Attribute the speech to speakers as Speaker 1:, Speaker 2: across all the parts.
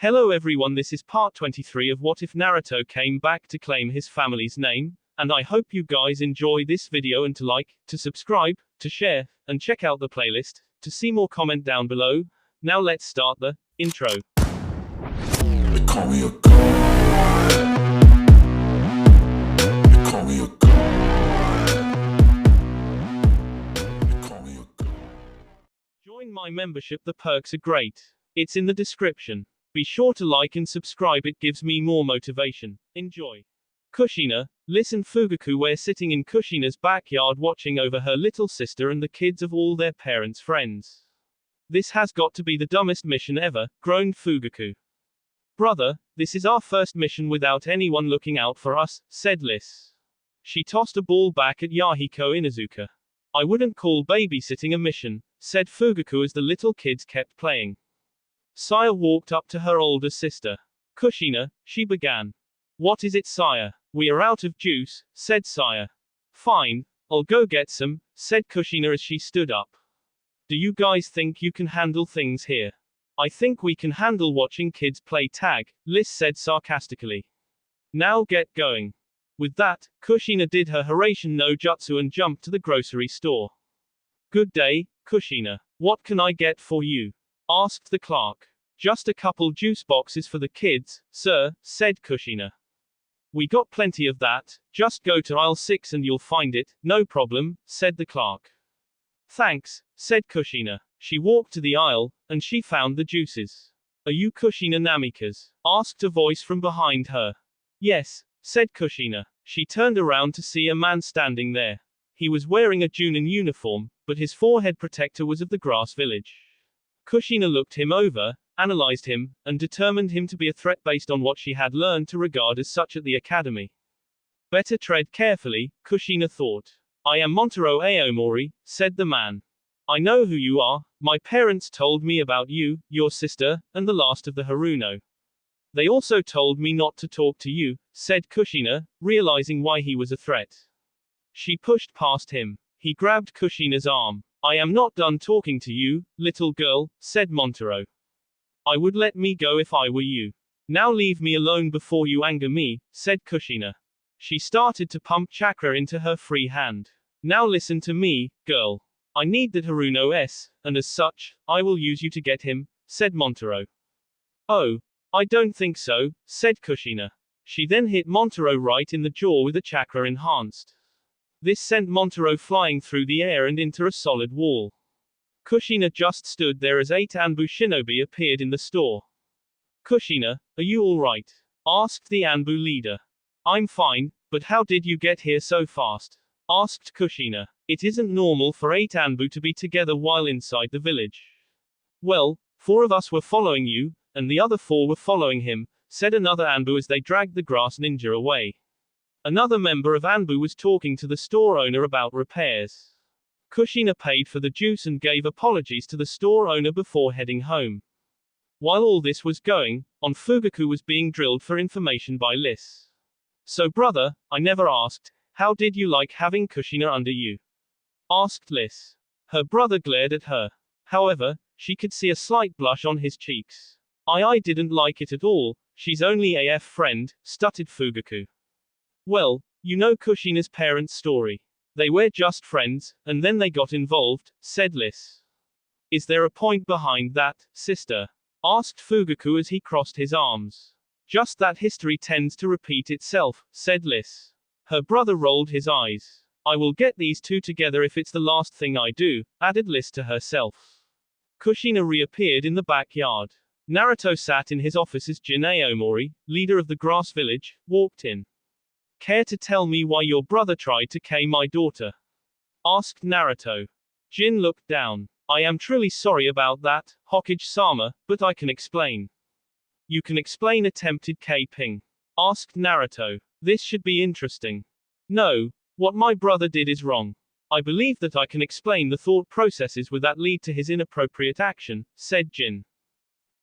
Speaker 1: Hello everyone, this is part 23 of What If Naruto Came Back to Claim His Family's Name, and I hope you guys enjoy this video and to like, to subscribe, to share, and check out the playlist, to see more comment down below. Now let's start the intro.
Speaker 2: They call me a god. They call me a god. They call me a god.
Speaker 1: Join my membership, the perks are great. It's in the description. Be sure to like and subscribe, it gives me more motivation. Enjoy. Kushina, listen, Fugaku were sitting in Kushina's backyard watching over her little sister and the kids of all their parents' friends. This has got to be the dumbest mission ever, groaned Fugaku. Brother, this is our first mission without anyone looking out for us, said Liz. She tossed a ball back at Yahiko Inuzuka. I wouldn't call babysitting a mission, said Fugaku as the little kids kept playing. Saya walked up to her older sister. Kushina, she began. What is it, Saya? We are out of juice, said Saya. Fine, I'll go get some, said Kushina as she stood up. Do you guys think you can handle things here? I think we can handle watching kids play tag, Liz said sarcastically. Now get going. With that, Kushina did her Hiraishin no Jutsu and jumped to the grocery store. Good day, Kushina. What can I get for you? Asked the clerk. Just a couple juice boxes for the kids, sir, said Kushina. We got plenty of that, just go to aisle 6 and you'll find it, no problem, said the clerk. Thanks, said Kushina. She walked to the aisle, and she found the juices. Are you Kushina Namikaze? Asked a voice from behind her. Yes, said Kushina. She turned around to see a man standing there. He was wearing a Junin uniform, but his forehead protector was of the grass village. Kushina looked him over, analyzed him, and determined him to be a threat based on what she had learned to regard as such at the academy. Better tread carefully, Kushina thought. I am Montaro Aomori, said the man. I know who you are, my parents told me about you, your sister, and the last of the Haruno. They also told me not to talk to you, said Kushina, realizing why he was a threat. She pushed past him. He grabbed Kushina's arm. I am not done talking to you, little girl, said Montaro. I would let me go if I were you. Now leave me alone before you anger me, said Kushina. She started to pump chakra into her free hand. Now listen to me, girl. I need that Haruno S, and as such, I will use you to get him, said Montaro. Oh, I don't think so, said Kushina. She then hit Montaro right in the jaw with a chakra enhanced. This sent Montaro flying through the air and into a solid wall. Kushina just stood there as 8 Anbu shinobi appeared in the store. Kushina, are you alright? Asked the Anbu leader. I'm fine, but how did you get here so fast? Asked Kushina. It isn't normal for 8 Anbu to be together while inside the village. Well, 4 of us were following you, and the other 4 were following him, said another Anbu as they dragged the grass ninja away. Another member of Anbu was talking to the store owner about repairs. Kushina paid for the juice and gave apologies to the store owner before heading home. While all this was going on, Fugaku was being drilled for information by Liz. So brother, I never asked, how did you like having Kushina under you? Asked Liz. Her brother glared at her. However, she could see a slight blush on his cheeks. I didn't like it at all, she's only AF friend, stuttered Fugaku. Well, you know Kushina's parents' story. They were just friends, and then they got involved, said Liz. Is there a point behind that, sister? Asked Fugaku as he crossed his arms. Just that history tends to repeat itself, said Liz. Her brother rolled his eyes. I will get these two together if it's the last thing I do, added Liz to herself. Kushina reappeared in the backyard. Naruto sat in his office as Jin Aomori, leader of the grass village, walked in. Care to tell me why your brother tried to kill my daughter? Asked Naruto. Jin looked down. I am truly sorry about that, Hokage-sama, but I can explain. You can explain attempted K-ping? Asked Naruto. This should be interesting. No, what my brother did is wrong. I believe that I can explain the thought processes with that lead to his inappropriate action, said Jin.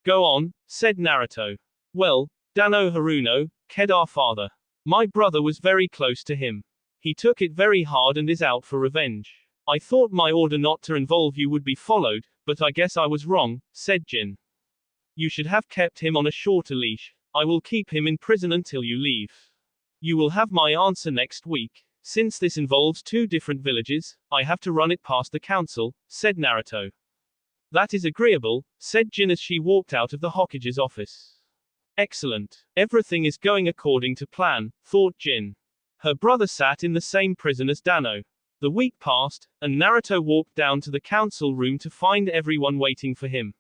Speaker 1: Go on, said Naruto. Well, Dano Haruno, ked our father. My brother was very close to him. He took it very hard and is out for revenge. I thought my order not to involve you would be followed, but I guess I was wrong, said Jin. You should have kept him on a shorter leash. I will keep him in prison until you leave. You will have my answer next week. Since this involves two different villages, I have to run it past the council, said Naruto. That is agreeable, said Jin as she walked out of the Hokage's office. Excellent. Everything is going according to plan, thought Jin. Her brother sat in the same prison as Dano. The week passed, and Naruto walked down to the council room to find everyone waiting for him.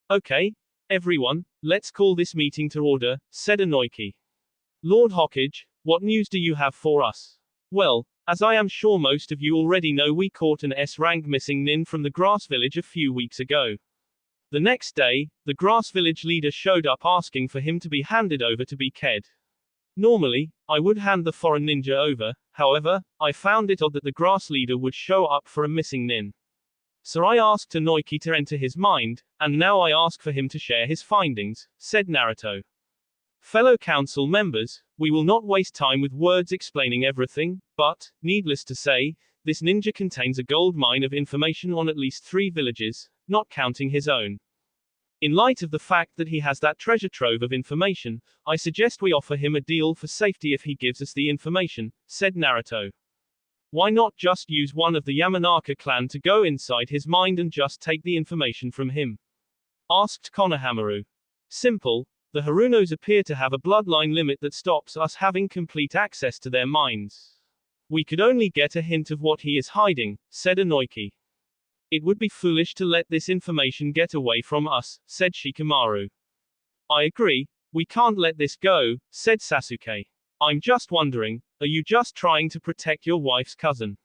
Speaker 1: Okay, everyone, let's call this meeting to order, said Inoiki. Lord Hokage, what news do you have for us? Well, as I am sure most of you already know, we caught an S-rank missing nin from the grass village a few weeks ago. The next day, the grass village leader showed up asking for him to be handed over to be ked. Normally, I would hand the foreign ninja over, however, I found it odd that the grass leader would show up for a missing nin. So I asked Inoiki to enter his mind, and now I ask for him to share his findings, said Naruto. Fellow council members, we will not waste time with words explaining everything, but, needless to say, this ninja contains a gold mine of information on at least 3 villages, not counting his own. In light of the fact that he has that treasure trove of information, I suggest we offer him a deal for safety if he gives us the information, said Naruto. Why not just use one of the Yamanaka clan to go inside his mind and just take the information from him? Asked Konohamaru. Simple. The Harunos appear to have a bloodline limit that stops us having complete access to their minds. We could only get a hint of what he is hiding, said Inoiki. It would be foolish to let this information get away from us, said Shikamaru. I agree, we can't let this go, said Sasuke. I'm just wondering, are you just trying to protect your wife's cousin?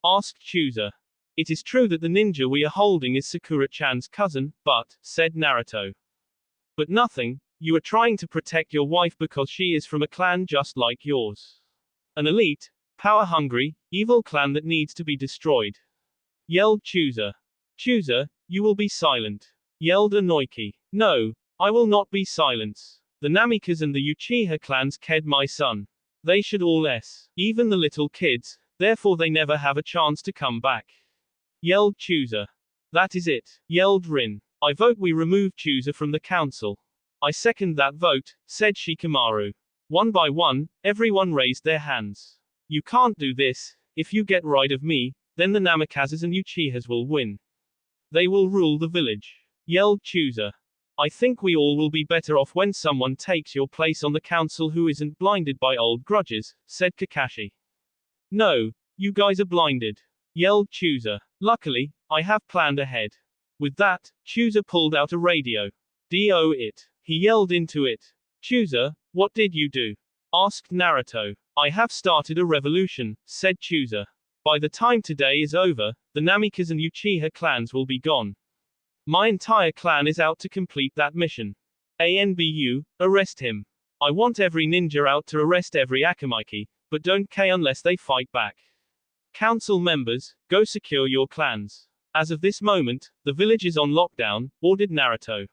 Speaker 1: Asked Chooser. It is true that the ninja we are holding is Sakura-chan's cousin, but, said Naruto. But nothing. You are trying to protect your wife because she is from a clan just like yours. An elite, power-hungry, evil clan that needs to be destroyed. Yelled Chooser. Chooser, you will be silent. Yelled Inoiki. No, I will not be silent. The Namikas and the Uchiha clans ked my son. They should all even the little kids, therefore they never have a chance to come back. Yelled Chooser. That is it. Yelled Rin. I vote we remove Chooser from the council. I second that vote, said Shikamaru. One by one, everyone raised their hands. You can't do this. If you get rid of me, then the Namikazes and Uchihas will win. They will rule the village. Yelled Chooser. I think we all will be better off when someone takes your place on the council who isn't blinded by old grudges, said Kakashi. No, you guys are blinded. Yelled Chooser. Luckily, I have planned ahead. With that, Chooser pulled out a radio. Do it. He yelled into it. Chooser, what did you do? Asked Naruto. I have started a revolution, said Chooser. By the time today is over, the Namikas and Uchiha clans will be gone. My entire clan is out to complete that mission. ANBU, arrest him. I want every ninja out to arrest every Akamaiki, but don't unless they fight back. Council members, go secure your clans. As of this moment, the village is on lockdown, ordered Naruto.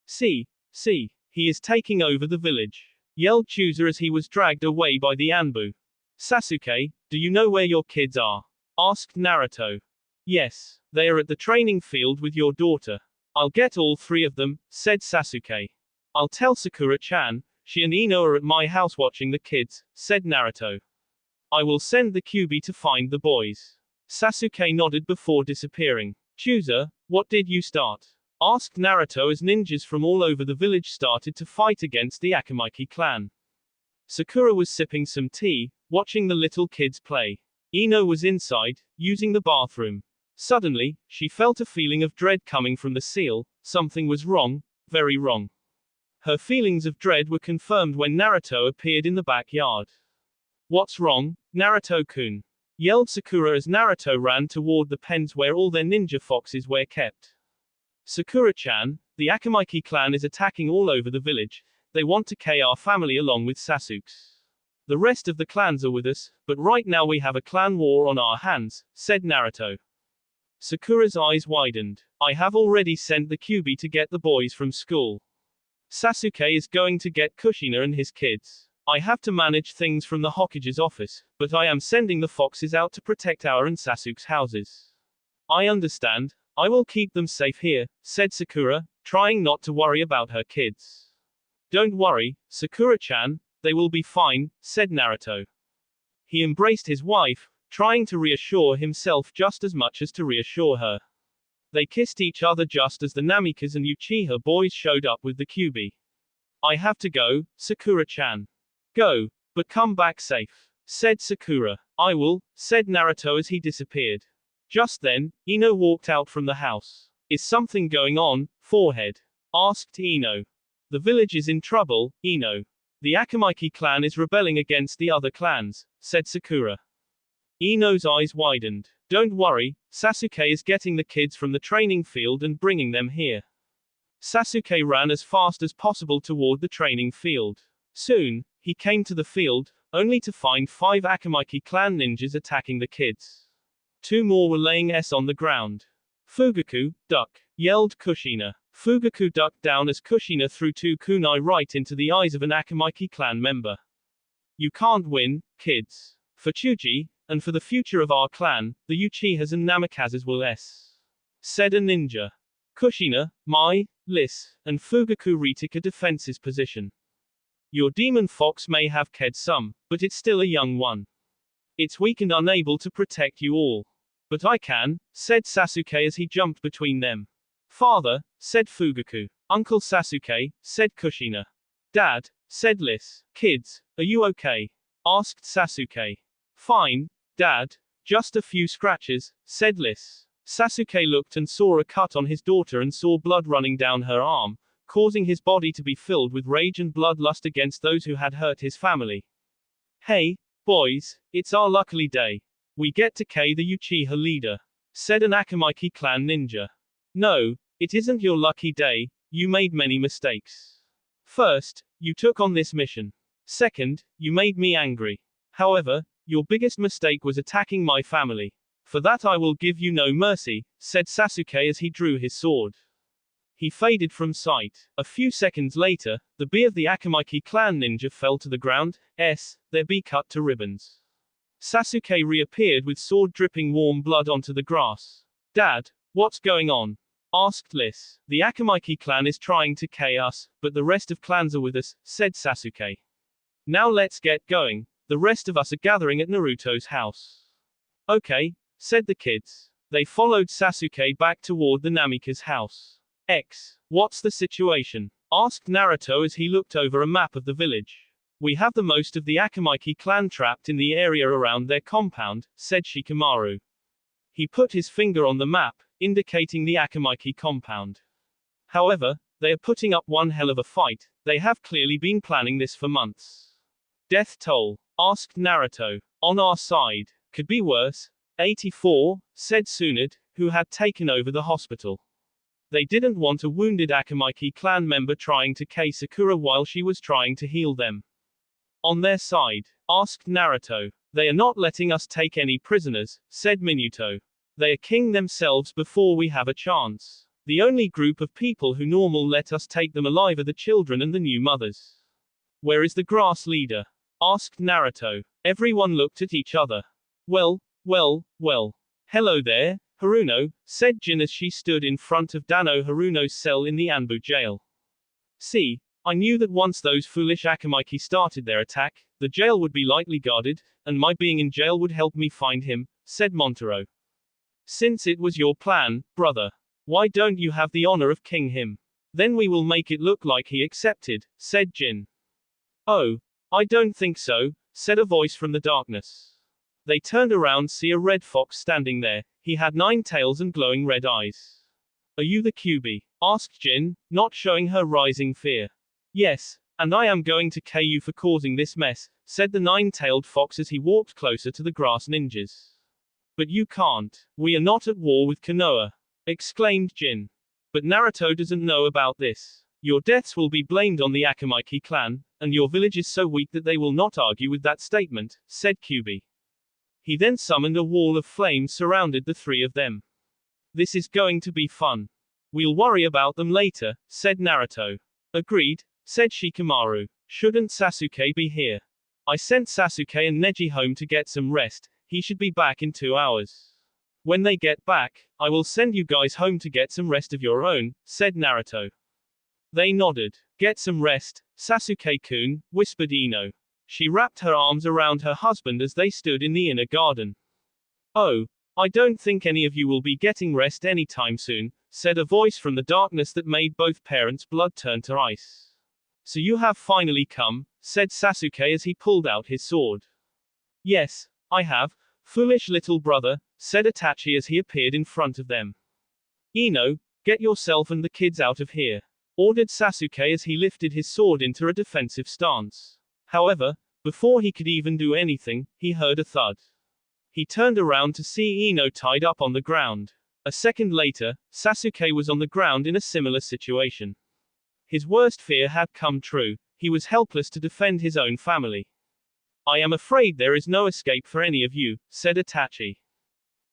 Speaker 1: See, he is taking over the village. Yelled Chooser as he was dragged away by the Anbu. Sasuke, do you know where your kids are? Asked Naruto. Yes, they are at the training field with your daughter. I'll get all 3 of them, said Sasuke. I'll tell Sakura-chan, she and Ino are at my house watching the kids, said Naruto. I will send the QB to find the boys. Sasuke nodded before disappearing. Chooser, what did you start? Asked Naruto as ninjas from all over the village started to fight against the Akamaiki clan. Sakura was sipping some tea, watching the little kids play. Ino was inside, using the bathroom. Suddenly, she felt a feeling of dread coming from the seal. Something was wrong, very wrong. Her feelings of dread were confirmed when Naruto appeared in the backyard. What's wrong, Naruto-kun? Yelled Sakura as Naruto ran toward the pens where all their ninja foxes were kept. Sakura-chan, the Akamaiki clan is attacking all over the village. They want to kill our family along with Sasuke's. The rest of the clans are with us, but right now we have a clan war on our hands, said Naruto. Sakura's eyes widened. I have already sent the QB to get the boys from school. Sasuke is going to get Kushina and his kids. I have to manage things from the Hokage's office, but I am sending the foxes out to protect our and Sasuke's houses. I understand. I will keep them safe here, said Sakura, trying not to worry about her kids. Don't worry, Sakura-chan, they will be fine, said Naruto. He embraced his wife, trying to reassure himself just as much as to reassure her. They kissed each other just as the Namikas and Uchiha boys showed up with the Kyuubi. I have to go, Sakura-chan. Go, but come back safe, said Sakura. I will, said Naruto as he disappeared. Just then, Ino walked out from the house. Is something going on, forehead? Asked Ino. The village is in trouble, Ino. The Akamaiki clan is rebelling against the other clans, said Sakura. Ino's eyes widened. Don't worry, Sasuke is getting the kids from the training field and bringing them here. Sasuke ran as fast as possible toward the training field. Soon, he came to the field, only to find 5 Akamaiki clan ninjas attacking the kids. 2 more were laying S on the ground. Fugaku, duck, yelled Kushina. Fugaku ducked down as Kushina threw 2 kunai right into the eyes of an Akamaiki clan member. You can't win, kids. For Chuji, and for the future of our clan, the Uchihas and Namikazes will said a ninja. Kushina, Mai, Lis, and Fugaku retook a defense's position. Your demon fox may have ked some, but it's still a young one. It's weak and unable to protect you all. But I can, said Sasuke as he jumped between them. Father, said Fugaku. Uncle Sasuke, said Kushina. Dad, said Lis. Kids, are you okay? Asked Sasuke. Fine, Dad, just a few scratches, said Lis. Sasuke looked and saw a cut on his daughter and saw blood running down her arm, causing his body to be filled with rage and bloodlust against those who had hurt his family. Hey, boys, it's our lucky day. We get to K the Uchiha leader, said an Akamaiki clan ninja. No, it isn't your lucky day, you made many mistakes. First, you took on this mission. Second, you made me angry. However, your biggest mistake was attacking my family. For that I will give you no mercy, said Sasuke as he drew his sword. He faded from sight. A few seconds later, the bee of the Akamaiki clan ninja fell to the ground, their bee cut to ribbons. Sasuke reappeared with sword dripping warm blood onto the grass. Dad, what's going on? Asked Lis. The Akamaiki clan is trying to K us, but the rest of clans are with us, said Sasuke. Now let's get going, the rest of us are gathering at Naruto's house. Okay, said the kids. They followed Sasuke back toward the Namika's house. What's the situation? Asked Naruto as he looked over a map of the village. We have the most of the Akamaiki clan trapped in the area around their compound, said Shikamaru. He put his finger on the map, indicating the Akamaiki compound. However, they are putting up one hell of a fight, they have clearly been planning this for months. Death toll? Asked Naruto. On our side. Could be worse. 84, said Tsunade, who had taken over the hospital. They didn't want a wounded Akamaiki clan member trying to K Sakura while she was trying to heal them. On their side? Asked Naruto. They are not letting us take any prisoners, said Minuto. They are king themselves before we have a chance. The only group of people who normal let us take them alive are the children and the new mothers. Where is the grass leader? Asked Naruto. Everyone looked at each other. Well. Hello there, Haruno, said Jin as she stood in front of Dano Haruno's cell in the Anbu jail. See, I knew that once those foolish Akamaiki started their attack, the jail would be lightly guarded, and my being in jail would help me find him, said Montaro. Since it was your plan, brother, why don't you have the honor of king him? Then we will make it look like he accepted, said Jin. Oh, I don't think so, said a voice from the darkness. They turned around, see a red fox standing there. He had 9 tails and glowing red eyes. Are you the Kyuubi? Asked Jin, not showing her rising fear. Yes, and I am going to K you for causing this mess, said the 9-tailed fox as he walked closer to the grass ninjas. But you can't. We are not at war with Konoha, exclaimed Jin. But Naruto doesn't know about this. Your deaths will be blamed on the Akamaiki clan, and your village is so weak that they will not argue with that statement, said Kyuubi. He then summoned a wall of flames surrounded the 3 of them. This is going to be fun. We'll worry about them later, said Naruto. Agreed, said Shikamaru. Shouldn't Sasuke be here? I sent Sasuke and Neji home to get some rest, he should be back in 2 hours. When they get back, I will send you guys home to get some rest of your own, said Naruto. They nodded. Get some rest, Sasuke-kun, whispered Ino. She wrapped her arms around her husband as they stood in the inner garden. Oh, I don't think any of you will be getting rest anytime soon, said a voice from the darkness that made both parents' blood turn to ice. So you have finally come, said Sasuke as he pulled out his sword. Yes, I have, foolish little brother, said Itachi as he appeared in front of them. Ino, get yourself and the kids out of here, ordered Sasuke as he lifted his sword into a defensive stance. However, before he could even do anything, he heard a thud. He turned around to see Ino tied up on the ground. A second later, Sasuke was on the ground in a similar situation. His worst fear had come true. He was helpless to defend his own family. I am afraid there is no escape for any of you, said Itachi.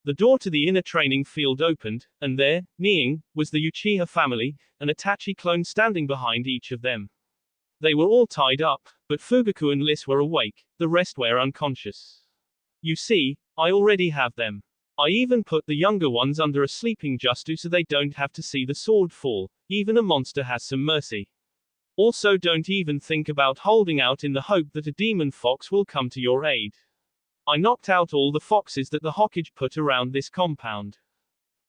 Speaker 1: The door to the inner training field opened, and there, kneeling, was the Uchiha family, an Itachi clone standing behind each of them. They were all tied up, but Fugaku and Liz were awake, the rest were unconscious. You see, I already have them. I even put the younger ones under a sleeping justu so they don't have to see the sword fall. Even a monster has some mercy. Also, don't even think about holding out in the hope that a demon fox will come to your aid. I knocked out all the foxes that the Hokage put around this compound.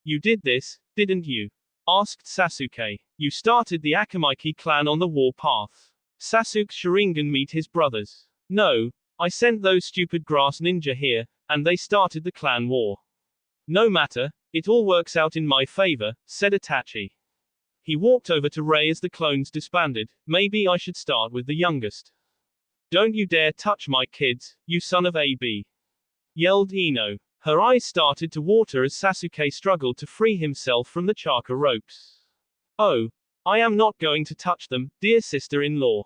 Speaker 1: You did this, didn't you? Asked Sasuke. You started the Akamaiki clan on the war path. Sasuke's Sharingan meet his brothers. No, I sent those stupid grass ninja here, and they started the clan war. No matter, it all works out in my favor, said Itachi. He walked over to Rei as the clones disbanded. Maybe I should start with the youngest. Don't you dare touch my kids, you son of a b! Yelled Ino. Her eyes started to water as Sasuke struggled to free himself from the chakra ropes. Oh, I am not going to touch them, dear sister-in-law.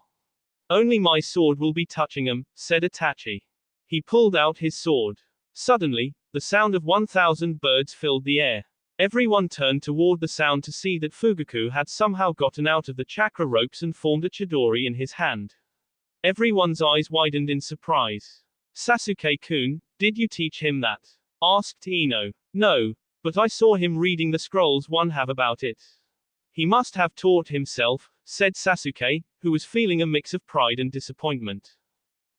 Speaker 1: Only my sword will be touching them, said Itachi. He pulled out his sword. Suddenly, the sound of 1,000 birds filled the air. Everyone turned toward the sound to see that Fugaku had somehow gotten out of the chakra ropes and formed a chidori in his hand. Everyone's eyes widened in surprise. Sasuke-kun, did you teach him that? Asked Ino. No, but I saw him reading the scrolls one have about it. He must have taught himself, said Sasuke, who was feeling a mix of pride and disappointment.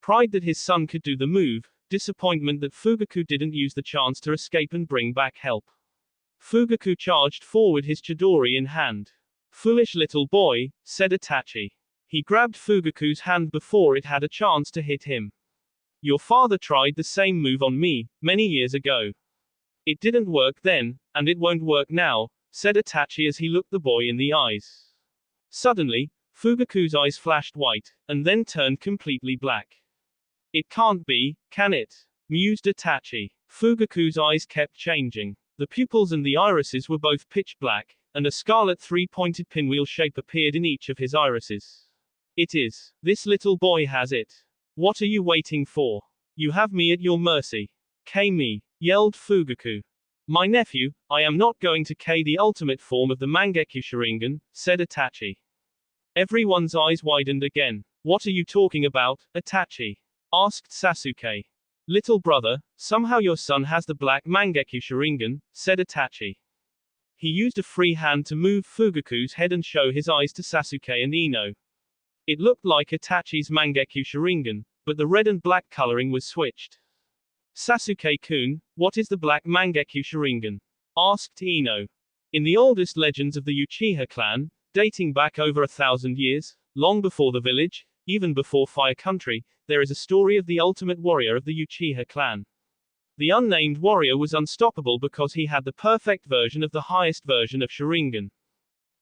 Speaker 1: Pride that his son could do the move, disappointment that Fugaku didn't use the chance to escape and bring back help. Fugaku charged forward, his chidori in hand. Foolish little boy, said Itachi. He grabbed Fugaku's hand before it had a chance to hit him. Your father tried the same move on me, many years ago. It didn't work then, and it won't work now, said Itachi as he looked the boy in the eyes. Suddenly, Fugaku's eyes flashed white, and then turned completely black. It can't be, can it? Mused Itachi. Fugaku's eyes kept changing. The pupils and the irises were both pitch black, and a scarlet three-pointed pinwheel shape appeared in each of his irises. It is. This little boy has it. What are you waiting for? You have me at your mercy. K-me, yelled Fugaku. My nephew, I am not going to K the ultimate form of the Mangekyo Sharingan, said Itachi. Everyone's eyes widened again. What are you talking about, Itachi? Asked Sasuke. Little brother, somehow your son has the black Mangekyo Sharingan, said Itachi. He used a free hand to move Fugaku's head and show his eyes to Sasuke and Ino. It looked like Itachi's Mangekyo Sharingan, but the red and black coloring was switched. Sasuke-kun, what is the black Mangekyo Sharingan? Asked Ino. In the oldest legends of the Uchiha clan, dating back over 1,000 years, long before the village, even before Fire Country, there is a story of the ultimate warrior of the Uchiha clan. The unnamed warrior was unstoppable because he had the perfect version of the highest version of Sharingan.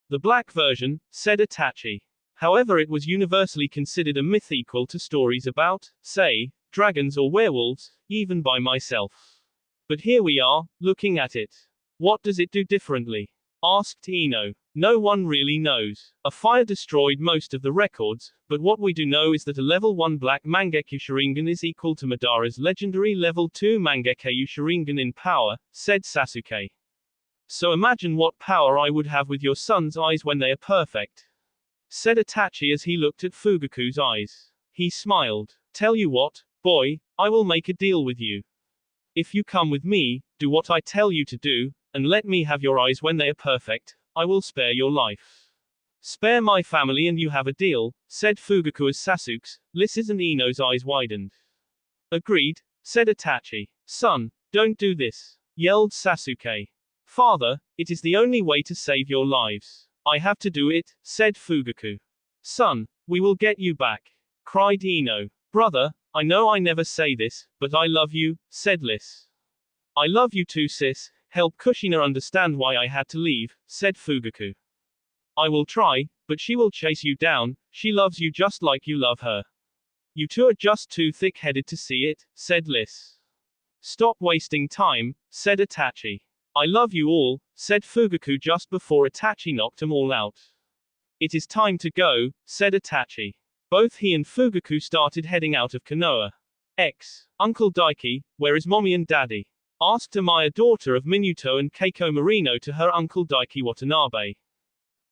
Speaker 1: The black version, said Itachi. However, it was universally considered a myth equal to stories about, say, dragons or werewolves, even by myself. But here we are, looking at it. What does it do differently? Asked Ino. No one really knows. A fire destroyed most of the records, but what we do know is that a level 1 black Mangekyo Sharingan is equal to Madara's legendary level 2 Mangekyo Sharingan in power, said Sasuke. So imagine what power I would have with your son's eyes when they are perfect, said Itachi as he looked at Fugaku's eyes. He smiled. Tell you what, boy, I will make a deal with you. If you come with me, do what I tell you to do, and let me have your eyes when they are perfect, I will spare your life. Spare my family and you have a deal, said Fugaku as Sasuke's, Lys's and Ino's eyes widened. Agreed, said Itachi. Son, don't do this, yelled Sasuke. Father, it is the only way to save your lives. I have to do it, said Fugaku. Son, we will get you back, cried Ino. Brother, I know I never say this, but I love you, said Lys. I love you too, sis. Help Kushina understand why I had to leave, said Fugaku. I will try, but she will chase you down. She loves you just like you love her. You two are just too thick-headed to see it, said Lys. Stop wasting time, said Itachi. I love you all, said Fugaku just before Itachi knocked them all out. It is time to go, said Itachi. Both he and Fugaku started heading out of Konoha. Uncle Daiki, where is mommy and daddy? Asked Amaya, daughter of Minuto and Keiko Marino, to her uncle Daiki Watanabe.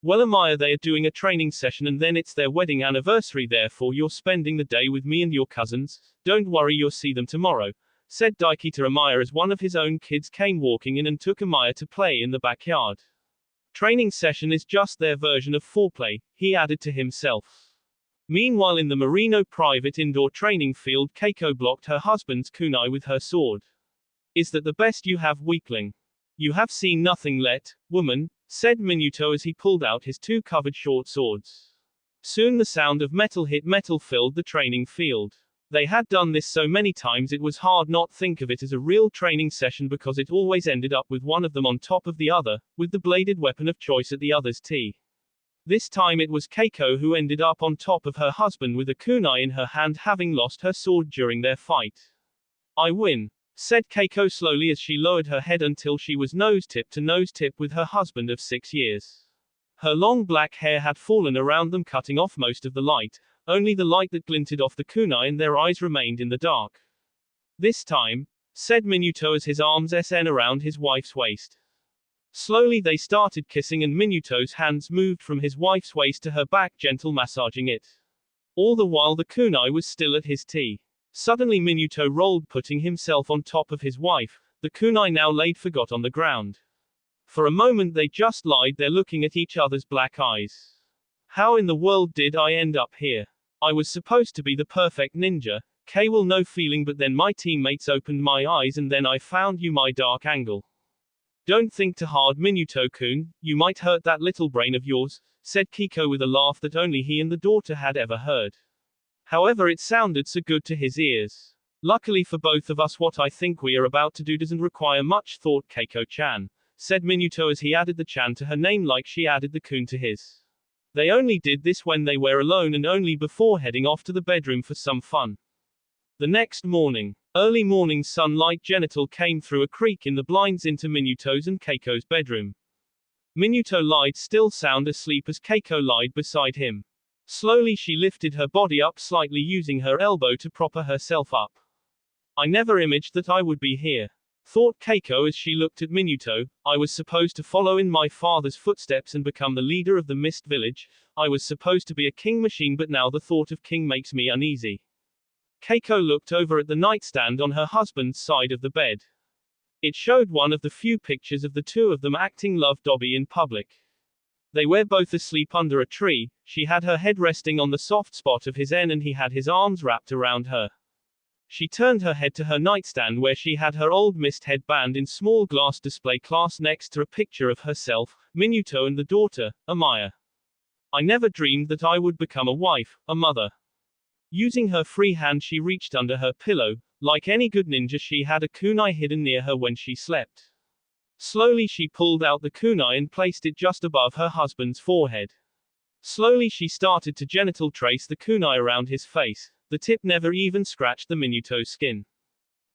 Speaker 1: Well Amaya, they are doing a training session and then it's their wedding anniversary, therefore you're spending the day with me and your cousins. Don't worry, you'll see them tomorrow, said Daiki to Amaya as one of his own kids came walking in and took Amaya to play in the backyard. Training session is just their version of foreplay, he added to himself. Meanwhile in the Marino private indoor training field, Keiko blocked her husband's kunai with her sword. Is that the best you have, weakling? You have seen nothing yet, woman, said Minuto as he pulled out his two covered short swords. Soon the sound of metal hit metal filled the training field. They had done this so many times it was hard not think of it as a real training session because it always ended up with one of them on top of the other, with the bladed weapon of choice at the other's T. This time it was Keiko who ended up on top of her husband with a kunai in her hand, having lost her sword during their fight. I win, said Keiko slowly as she lowered her head until she was nose-tip to nose-tip with her husband of 6 years. Her long black hair had fallen around them, cutting off most of the light, only the light that glinted off the kunai and their eyes remained in the dark. This time, said Minuto as his arms sn around his wife's waist. Slowly they started kissing and Minuto's hands moved from his wife's waist to her back, gentle massaging it. All the while the kunai was still at his T. Suddenly Minuto rolled, putting himself on top of his wife, the kunai now laid forgot on the ground. For a moment they just lied there looking at each other's black eyes. How in the world did I end up here? I was supposed to be the perfect ninja, K will no feeling, but then my teammates opened my eyes and then I found you, my dark angle. Don't think too hard, Minuto-kun, you might hurt that little brain of yours, said Kiko with a laugh that only he and the daughter had ever heard. However, it sounded so good to his ears. Luckily for both of us, what I think we are about to do doesn't require much thought, Keiko-chan, said Minuto as he added the chan to her name like she added the kun to his. They only did this when they were alone and only before heading off to the bedroom for some fun. The next morning, early morning sunlight genital came through a creak in the blinds into Minuto's and Keiko's bedroom. Minuto lied still sound asleep as Keiko lied beside him. Slowly she lifted her body up slightly using her elbow to proper herself up. I never imagined that I would be here, thought Keiko as she looked at Minuto. I was supposed to follow in my father's footsteps and become the leader of the Mist Village. I was supposed to be a king machine, but now the thought of king makes me uneasy. Keiko looked over at the nightstand on her husband's side of the bed. It showed one of the few pictures of the two of them acting love-dobby in public. They were both asleep under a tree. She had her head resting on the soft spot of his N and he had his arms wrapped around her. She turned her head to her nightstand where she had her old mist headband in small glass display class next to a picture of herself, Minuto and the daughter, Amaya. I never dreamed that I would become a wife, a mother. Using her free hand she reached under her pillow. Like any good ninja she had a kunai hidden near her when she slept. Slowly she pulled out the kunai and placed it just above her husband's forehead. Slowly she started to genital trace the kunai around his face. The tip never even scratched the Minuto's skin.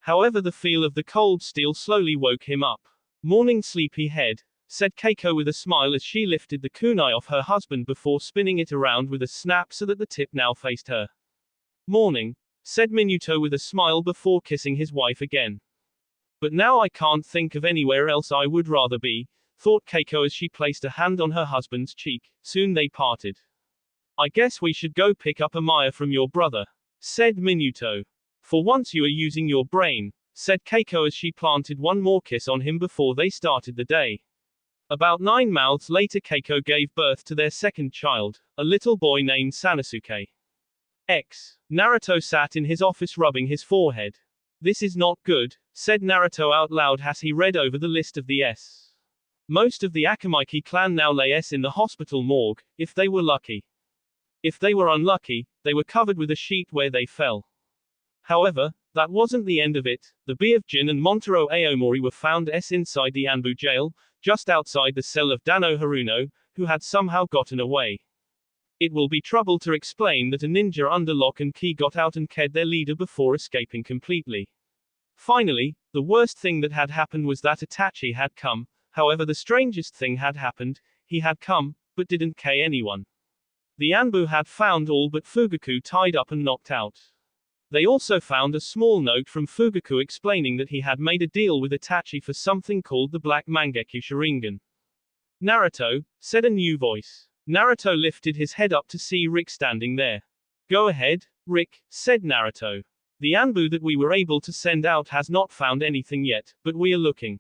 Speaker 1: However, the feel of the cold steel slowly woke him up. Morning, sleepy head, said Keiko with a smile as she lifted the kunai off her husband before spinning it around with a snap so that the tip now faced her. Morning, said Minuto with a smile before kissing his wife again. But now I can't think of anywhere else I would rather be, thought Keiko as she placed a hand on her husband's cheek. Soon they parted. I guess we should go pick up Amaya from your brother, said Minuto. For once you are using your brain, said Keiko as she planted one more kiss on him before they started the day. About 9 months later, Keiko gave birth to their second child, a little boy named Sanosuke. Naruto sat in his office rubbing his forehead. This is not good, said Naruto out loud as he read over the list of the S. Most of the Akamaiki clan now lay in the hospital morgue, if they were lucky. If they were unlucky, they were covered with a sheet where they fell. However, that wasn't the end of it. The B of Jin and Montaro Aomori were found inside the Anbu jail, just outside the cell of Dano Haruno, who had somehow gotten away. It will be trouble to explain that a ninja under lock and key got out and killed their leader before escaping completely. Finally, the worst thing that had happened was that Itachi had come. However, the strangest thing had happened. He had come, but didn't kill anyone. The Anbu had found all but Fugaku tied up and knocked out. They also found a small note from Fugaku explaining that he had made a deal with Itachi for something called the Black Mangekyou Sharingan. Naruto, said a new voice. Naruto lifted his head up to see Rick standing there. Go ahead, Rick, said Naruto. The Anbu that we were able to send out has not found anything yet, but we are looking.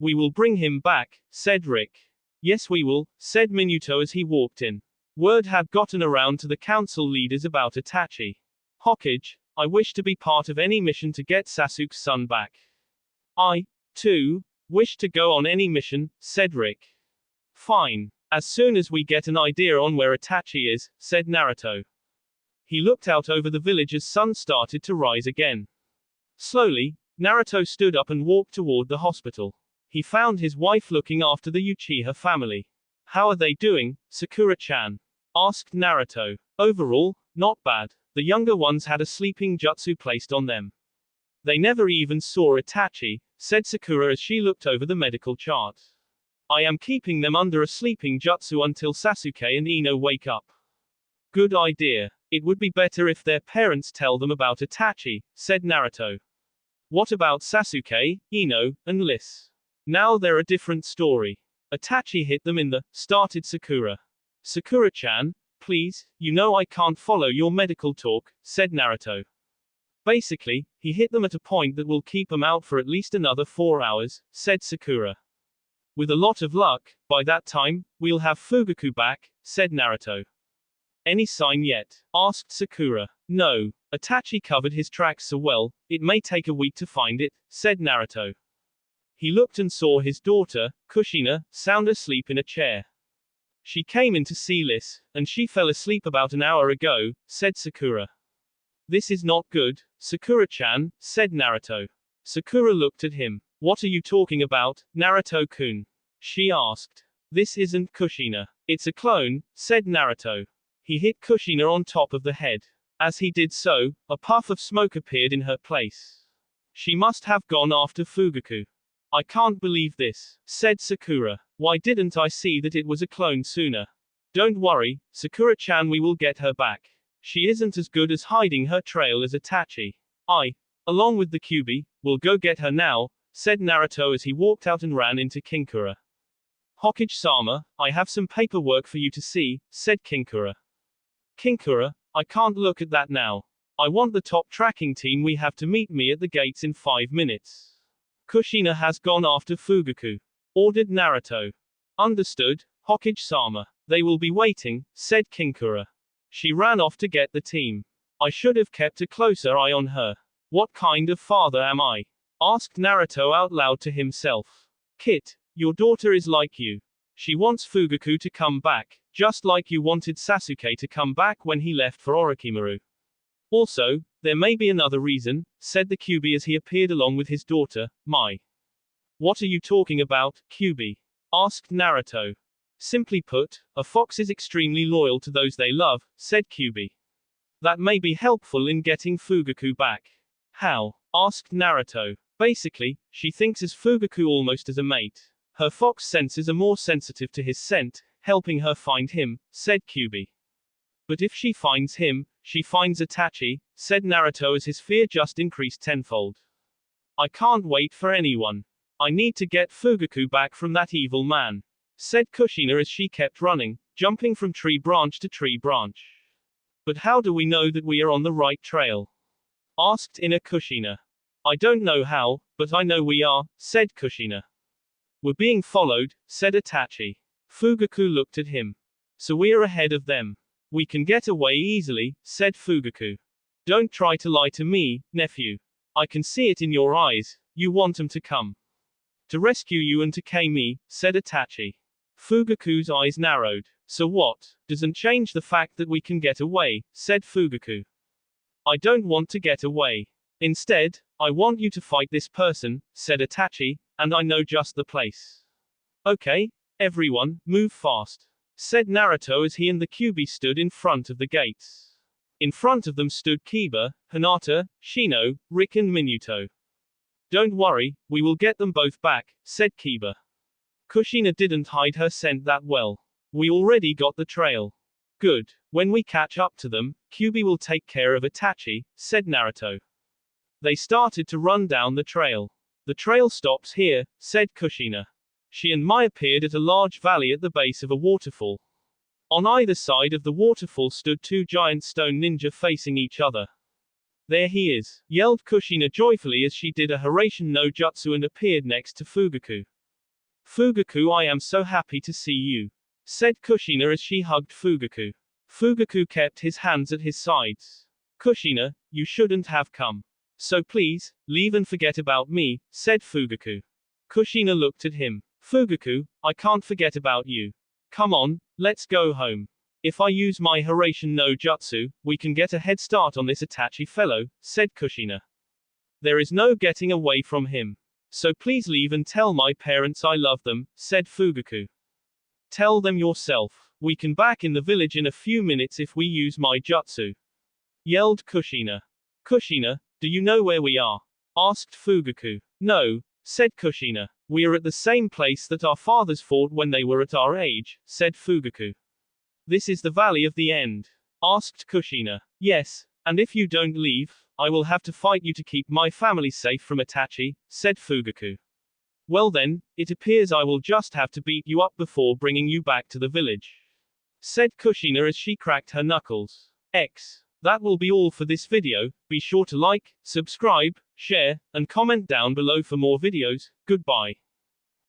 Speaker 1: We will bring him back, said Rick. Yes we will, said Minuto as he walked in. Word had gotten around to the council leaders about Itachi. Hokage, I wish to be part of any mission to get Sasuke's son back. I, too, wish to go on any mission, said Rick. Fine. As soon as we get an idea on where Itachi is, said Naruto. He looked out over the village as sun started to rise again. Slowly, Naruto stood up and walked toward the hospital. He found his wife looking after the Uchiha family. How are they doing, Sakura-chan? Asked Naruto. Overall, not bad. The younger ones had a sleeping jutsu placed on them. They never even saw Itachi, said Sakura as she looked over the medical chart. I am keeping them under a sleeping jutsu until Sasuke and Ino wake up. Good idea. It would be better if their parents tell them about Itachi, said Naruto. What about Sasuke, Ino, and Liz? Now they're a different story. Itachi hit them in the, started Sakura. Sakura-chan, please, you know I can't follow your medical talk, said Naruto. Basically, he hit them at a point that will keep them out for at least another 4 hours, said Sakura. With a lot of luck, by that time, we'll have Fugaku back, said Naruto. Any sign yet? Asked Sakura. No. Itachi covered his tracks so well, it may take a week to find it, said Naruto. He looked and saw his daughter, Kushina, sound asleep in a chair. She came in to see Liz, and she fell asleep about an hour ago, said Sakura. This is not good, Sakura-chan, said Naruto. Sakura looked at him. What are you talking about, Naruto-kun? She asked. This isn't Kushina. It's a clone, said Naruto. He hit Kushina on top of the head. As he did so, a puff of smoke appeared in her place. She must have gone after Fugaku. I can't believe this, said Sakura. Why didn't I see that it was a clone sooner? Don't worry, Sakura-chan, we will get her back. She isn't as good as hiding her trail as Itachi. I, along with the Kyuubi, will go get her now, said Naruto as he walked out and ran into Kinkura. Hokage-sama, I have some paperwork for you to see, said Kinkura. Kinkura, I can't look at that now. I want the top tracking team we have to meet me at the gates in 5 minutes. Kushina has gone after Fugaku. Ordered Naruto. Understood, Hokage-sama. They will be waiting, said Kinkura. She ran off to get the team. I should have kept a closer eye on her. What kind of father am I? Asked Naruto out loud to himself. Kit, your daughter is like you. She wants Fugaku to come back, just like you wanted Sasuke to come back when he left for Orochimaru. Also, there may be another reason, said the Kyuubi as he appeared along with his daughter, Mai. What are you talking about, Kyuubi? Asked Naruto. Simply put, a fox is extremely loyal to those they love, said Kyuubi. That may be helpful in getting Fugaku back. How? Asked Naruto. Basically, she thinks as Fugaku almost as a mate. Her fox senses are more sensitive to his scent, helping her find him, said Kyuubi. But if she finds him, she finds Itachi, said Naruto as his fear just increased tenfold. I can't wait for anyone. I need to get Fugaku back from that evil man, said Kushina as she kept running, jumping from tree branch to tree branch. But how do we know that we are on the right trail? Asked Ina Kushina. I don't know how, but I know we are, said Kushina. We're being followed, said Itachi. Fugaku looked at him. So we're ahead of them. We can get away easily, said Fugaku. Don't try to lie to me, nephew. I can see it in your eyes, you want them to come. To rescue you and to tame me, said Itachi. Fugaku's eyes narrowed. So what? Doesn't change the fact that we can get away, said Fugaku. I don't want to get away. Instead, I want you to fight this person, said Itachi, and I know just the place. Okay, everyone, move fast, said Naruto as he and the Kyuubi stood in front of the gates. In front of them stood Kiba, Hinata, Shino, Rick and Minuto. Don't worry, we will get them both back, said Kiba. Kushina didn't hide her scent that well. We already got the trail. Good. When we catch up to them, Kyuubi will take care of Itachi, said Naruto. They started to run down the trail. The trail stops here, said Kushina. She and Mai appeared at a large valley at the base of a waterfall. On either side of the waterfall stood two giant stone ninja facing each other. There he is, yelled Kushina joyfully as she did a Hiraishin no Jutsu and appeared next to Fugaku. Fugaku, I am so happy to see you, said Kushina as she hugged Fugaku. Fugaku kept his hands at his sides. Kushina, you shouldn't have come. So please, leave and forget about me, said Fugaku. Kushina looked at him. Fugaku, I can't forget about you. Come on, let's go home. If I use my Hiraishin no Jutsu, we can get a head start on this Itachi fellow, said Kushina. There is no getting away from him. So please leave and tell my parents I love them, said Fugaku. Tell them yourself. We can back in the village in a few minutes if we use my jutsu, yelled Kushina. Kushina, do you know where we are? Asked Fugaku. No, said Kushina. We are at the same place that our fathers fought when they were at our age, said Fugaku. This is the Valley of the End? Asked Kushina. Yes, and if you don't leave, I will have to fight you to keep my family safe from Itachi, said Fugaku. Well then, it appears I will just have to beat you up before bringing you back to the village, said Kushina as she cracked her knuckles. That will be all for this video. Be sure to like, subscribe, share, and comment down below for more videos. Goodbye.